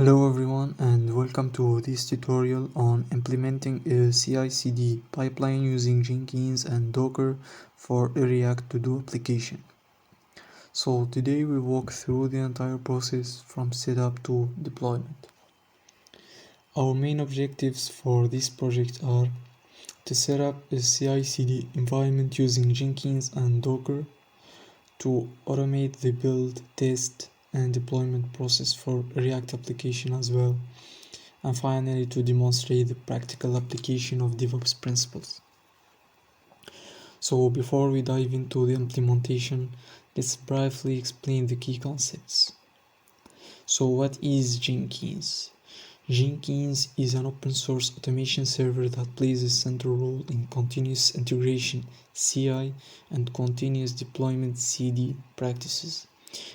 Hello everyone and welcome to this tutorial on implementing a CI/CD pipeline using Jenkins and Docker for a React to-do application. So today we walk through the entire process from setup to deployment. Our main objectives for this project are to set up a CI/CD environment using Jenkins and Docker, to automate the build, test, and deployment process for a React application as well, and finally to demonstrate the practical application of DevOps principles. So before we dive into the implementation, let's briefly explain the key concepts. So what is Jenkins? Jenkins is an open source automation server that plays a central role in continuous integration (CI) and continuous deployment (CD) practices.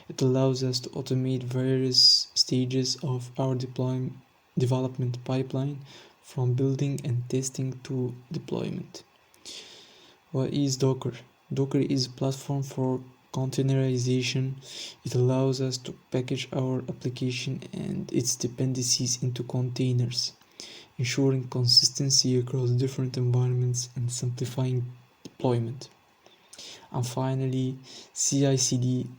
It allows us to automate various stages of our development pipeline, from building and testing to deployment. What is Docker? Docker is a platform for containerization. It allows us to package our application and its dependencies into containers, ensuring consistency across different environments and simplifying deployment. And finally, CI/CD.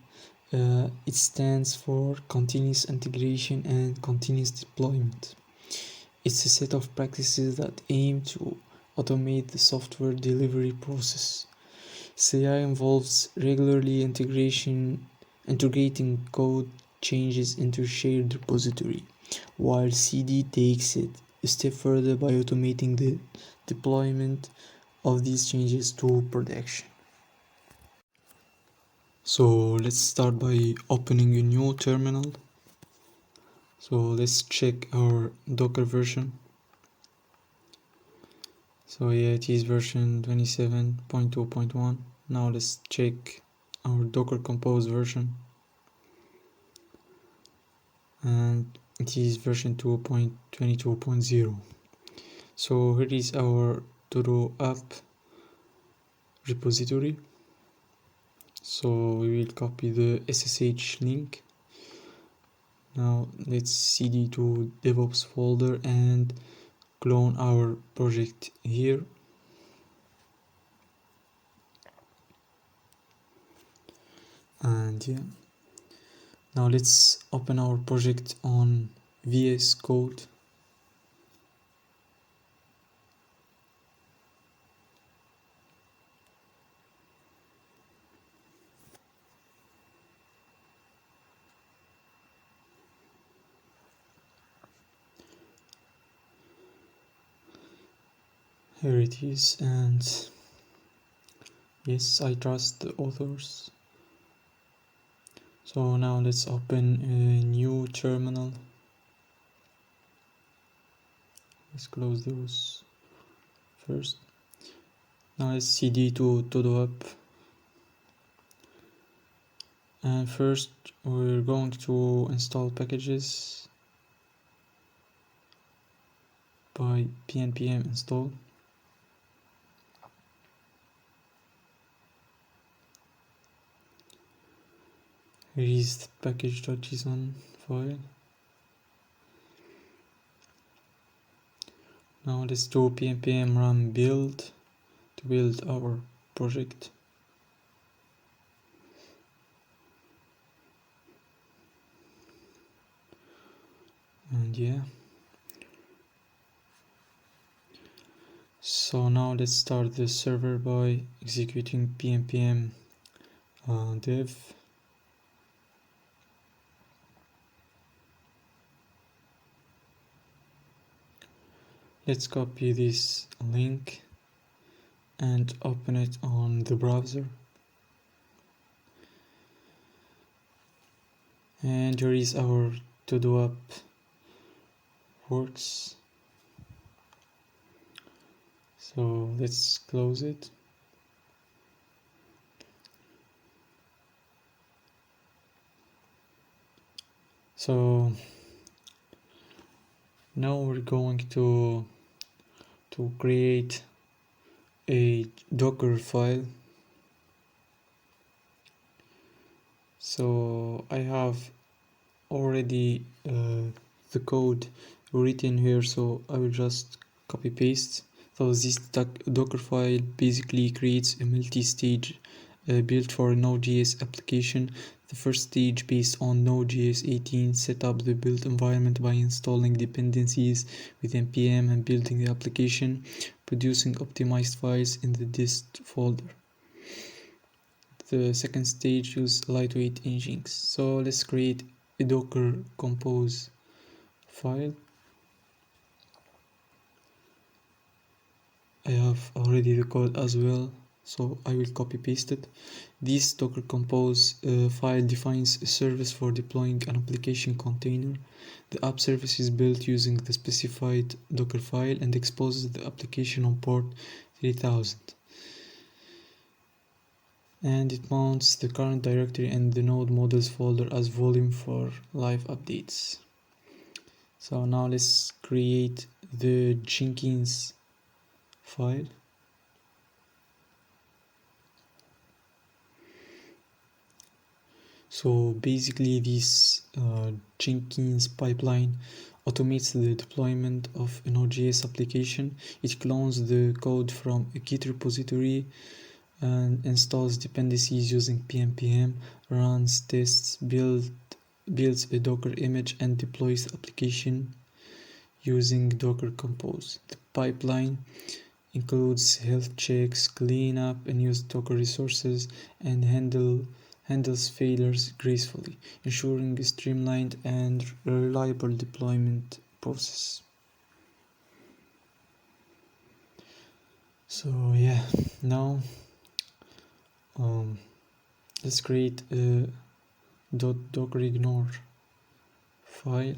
It stands for continuous integration and continuous deployment. It's a set of practices that aim to automate the software delivery process. CI involves regularly integrating code changes into a shared repository, while CD takes it a step further by automating the deployment of these changes to production. So let's start by opening a new terminal. So let's check our Docker version. So yeah, it is version 27.2.1. Now let's check our Docker Compose version, and it is version 2.22.0. So here is our to-do app repository. So we will copy the SSH link. Now let's cd to DevOps folder and clone our project here. And yeah, now let's open our project on VS Code. Here it is, and yes, I trust the authors. So now let's open a new terminal. Let's close those first. Now let's cd to todo app, and first we're going to install packages by npm install. Here is the package.json file. Now let's do npm run build to build our project. And yeah, so now let's start the server by executing npm dev. Let's copy this link and open it on the browser. And here is our to-do app works. So let's close it. So now we're going to create a Docker file. So I have already the code written here, so I will just copy paste. So this Docker file basically creates a multi-stage build for a Node.js application. The first stage, based on Node.js 18, set up the build environment by installing dependencies with npm and building the application, producing optimized files in the dist folder. The second stage uses lightweight Nginx. So let's create a Docker compose file. I have already the code as well, so I will copy paste it. This Docker compose file defines a service for deploying an application container. The app service is built using the specified Docker file and exposes the application on port 3000. And it mounts the current directory and the node models folder as volume for live updates. So now let's create the Jenkins file. So basically this Jenkins pipeline automates the deployment of a Node.js application. It clones the code from a Git repository and installs dependencies using pnpm, runs tests, builds a Docker image, and deploys the application using Docker Compose. The pipeline includes health checks, cleanup, and use Docker resources, and handles failures gracefully, ensuring a streamlined and reliable deployment process. So yeah, now let's create a .docker ignore file.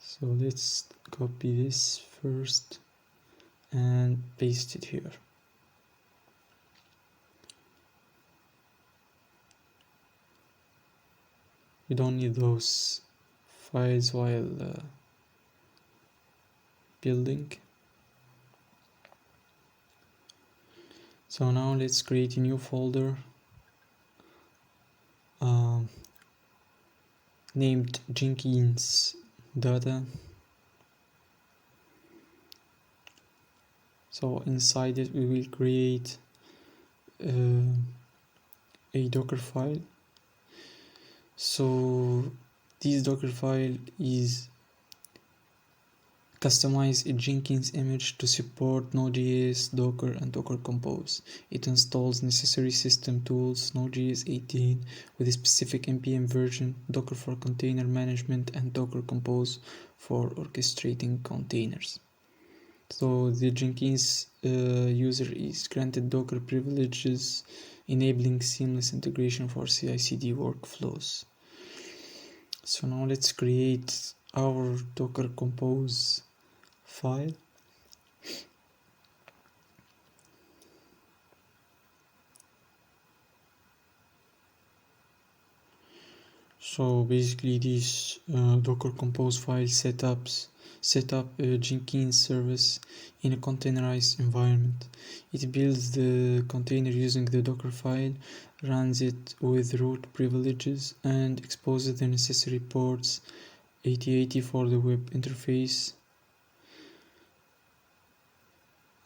So let's copy this first and paste it here. We don't need those files while building. So now let's create a new folder named Jenkins data. So inside it we will create a Docker file. So this Docker file is customize a Jenkins image to support Node.js, Docker, and Docker Compose. It installs necessary system tools, Node.js 18 with a specific npm version, Docker for container management, and Docker Compose for orchestrating containers. So the Jenkins user is granted Docker privileges, enabling seamless integration for CI/CD workflows. So now let's create our Docker Compose file. So basically this Docker Compose file set up a Jenkins service in a containerized environment. It builds the container using the Docker file, runs it with root privileges, and exposes the necessary ports: 8080 for the web interface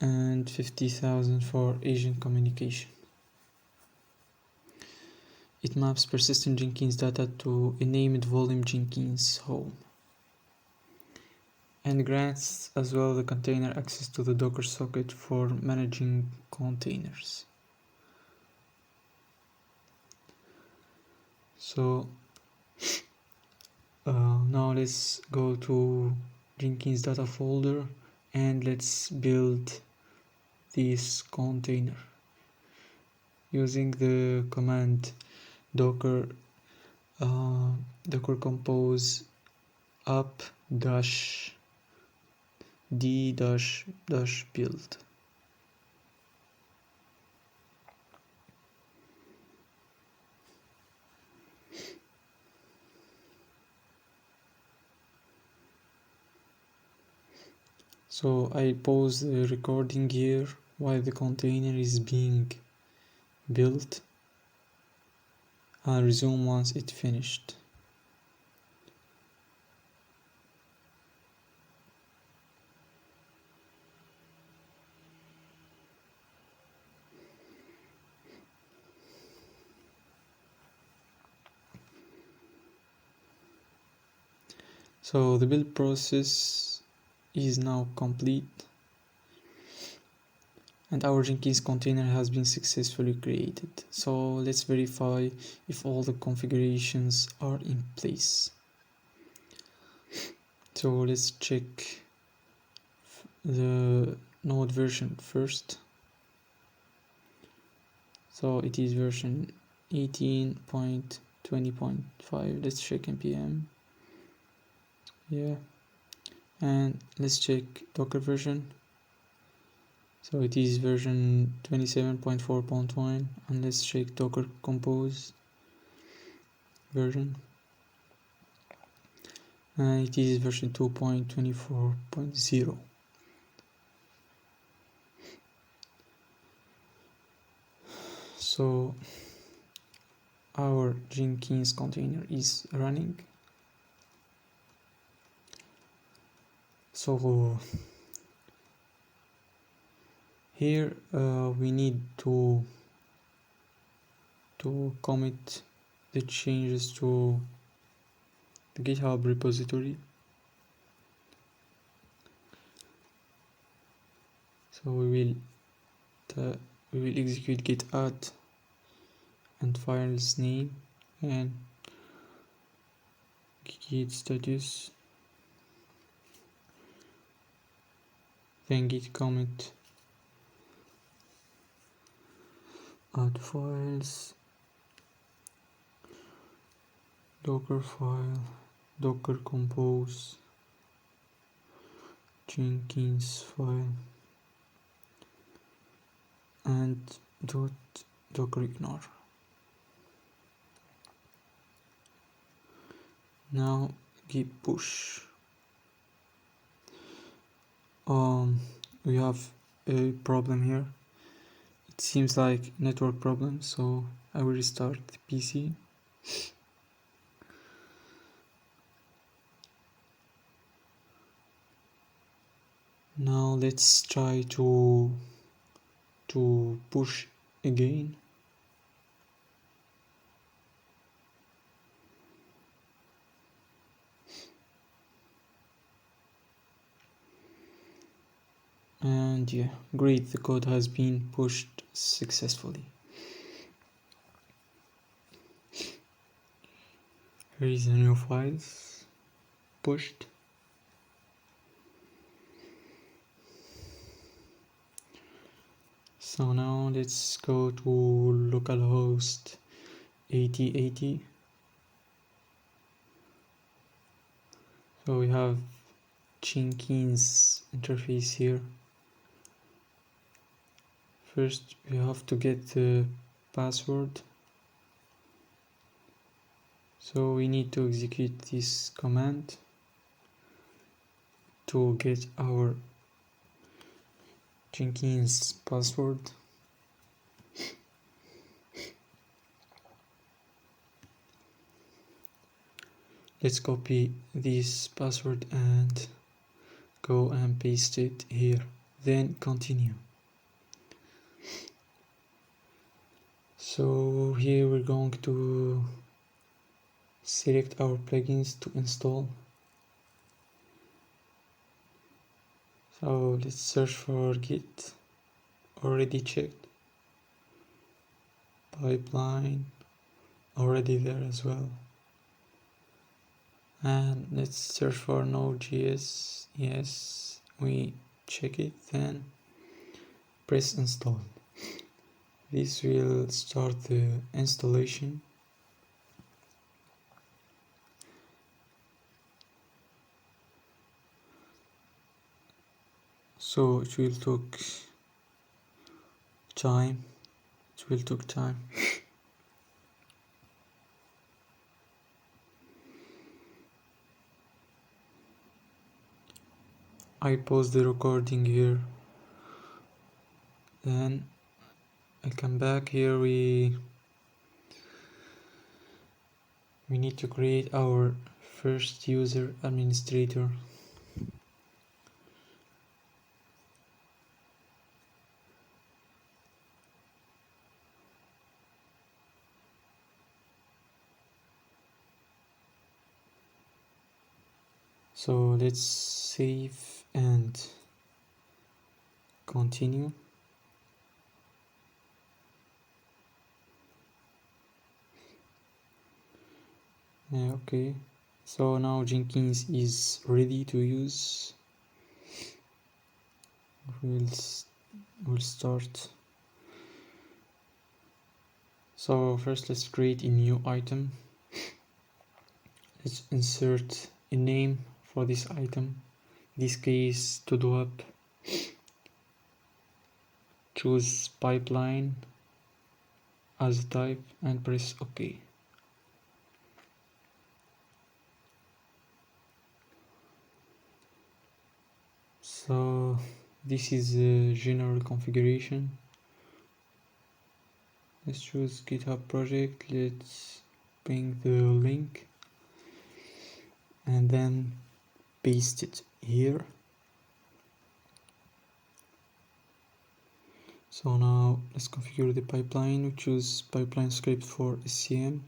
and 50,000 for agent communication. It maps persistent Jenkins data to a named volume Jenkins home, and grants as well the container access to the Docker socket for managing containers. So now let's go to Jenkins data folder and let's build this container using the command docker compose app dash d dash build. So I pause the recording here while the container is being built and resume once it's finished. So the build process is now complete and our Jenkins container has been successfully created. So let's verify if all the configurations are in place. So let's check the node version first. So it is version 18.20.5. let's check npm. Yeah, and let's check Docker version. So it is version 27.4.1, and let's check Docker Compose version, and it is version 2.24.0. So our Jenkins container is running. So here we need to commit the changes to the GitHub repository. So we will execute git add and file's name and git status, then git commit add files, docker file, docker compose, Jenkins file, and docker ignore. Now git push. We have a problem here. It seems like network problem, so I will restart the PC. Now let's try to push again. And yeah, great, the code has been pushed successfully. Here is the new files pushed. So now let's go to localhost 8080. So we have Jenkins interface here. First we have to get the password. So we need to execute this command to get our Jenkins password. Let's copy this password and go and paste it here, then continue. So here we're going to select our plugins to install. So let's search for Git, already checked. Pipeline, already there as well. And let's search for Node.js. Yes, we check it, then press install. This will start the installation. So it will take time. I pause the recording here, then I come back here. We need to create our first user administrator. So let's save and continue. Okay, so now Jenkins is ready to use. We'll start. So first let's create a new item. Let's insert a name for this item. In this case, to do up, choose pipeline as a type and press OK. So this is the general configuration. Let's choose GitHub project. Let's bring the link and then paste it here. So now let's configure the pipeline. We choose pipeline script for SCM.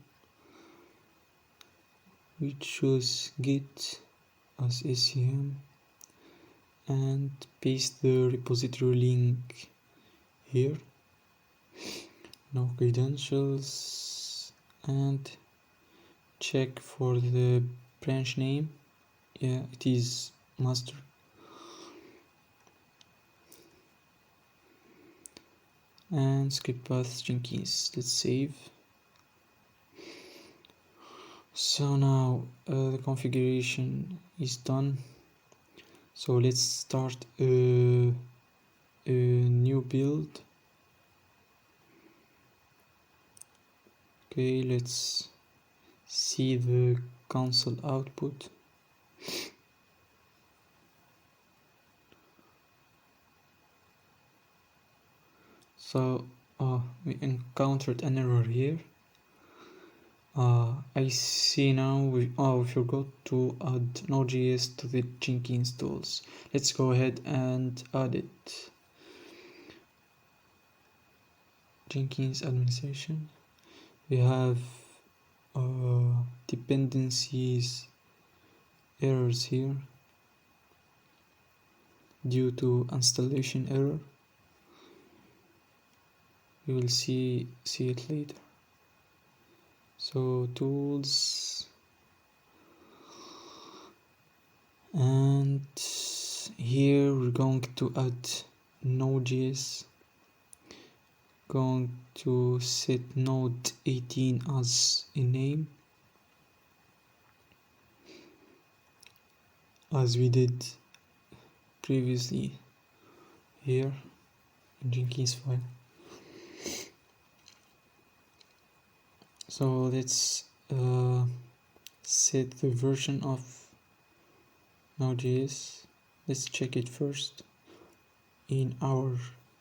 We choose git as SCM and paste the repository link here. Now credentials and check for the branch name. Yeah, it is master. And script path Jenkins. Let's save. So now the configuration is done. So let's start a new build. Okay, let's see the console output. So we encountered an error here. I see now we forgot to add Node.js to the Jenkins tools. Let's go ahead and add it. Jenkins administration. We have dependencies errors here due to installation error. We will see it later. So tools, and here we're going to add Node.js. Going to set node 18 as a name, as we did previously here in Jenkins file. So let's set the version of Node.js. Let's check it first in our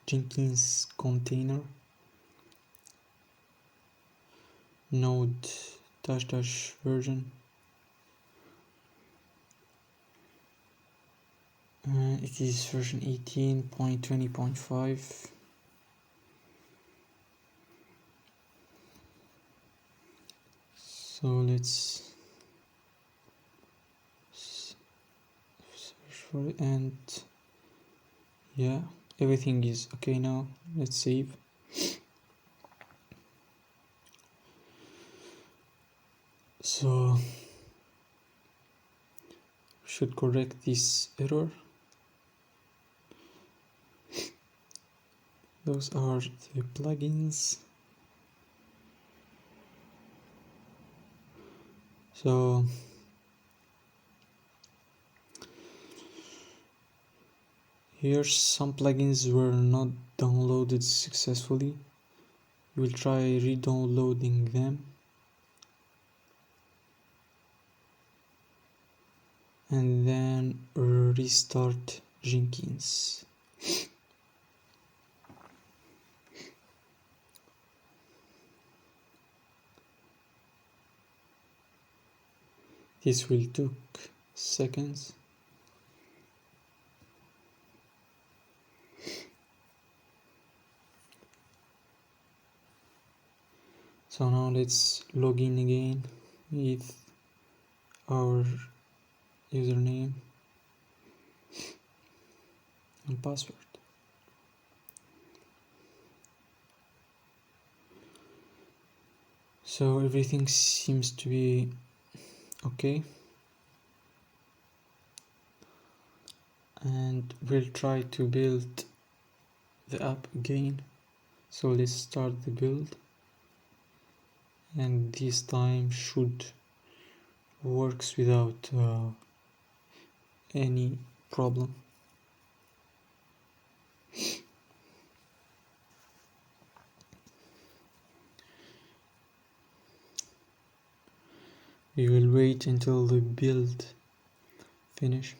Jenkins container. Node -- version. It is version 18.20.5. So let's search for it, and yeah, everything is okay now. Let's save. So we should correct this error. Those are the plugins. So here some plugins were not downloaded successfully. We'll try re-downloading them and then restart Jenkins. This will take seconds. So now let's log in again with our username and password. So everything seems to be okay, and we'll try to build the app again. So let's start the build, and this time should works without any problem. We will wait until the build finish.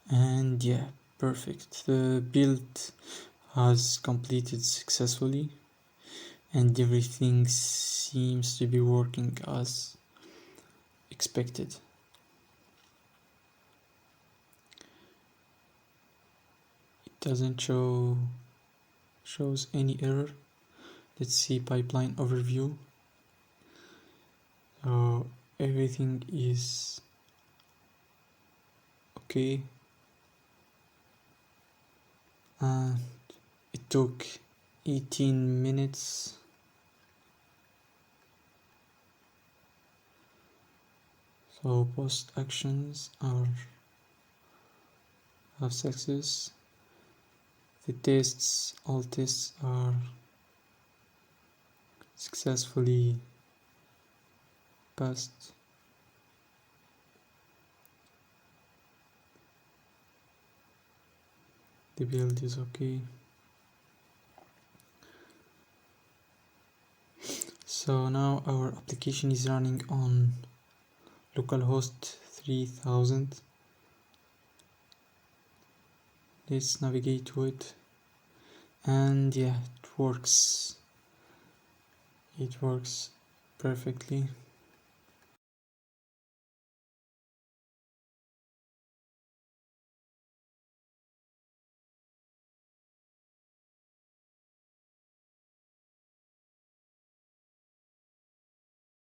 And yeah, perfect. The build has completed successfully, and everything seems to be working as expected. It doesn't shows any error. Let's see pipeline overview. So everything is okay, and it took 18 minutes. So post actions are have success. The tests, all tests are successfully passed. The build is okay. So now our application is running on localhost 3000. Let's navigate to it, and yeah, it works perfectly.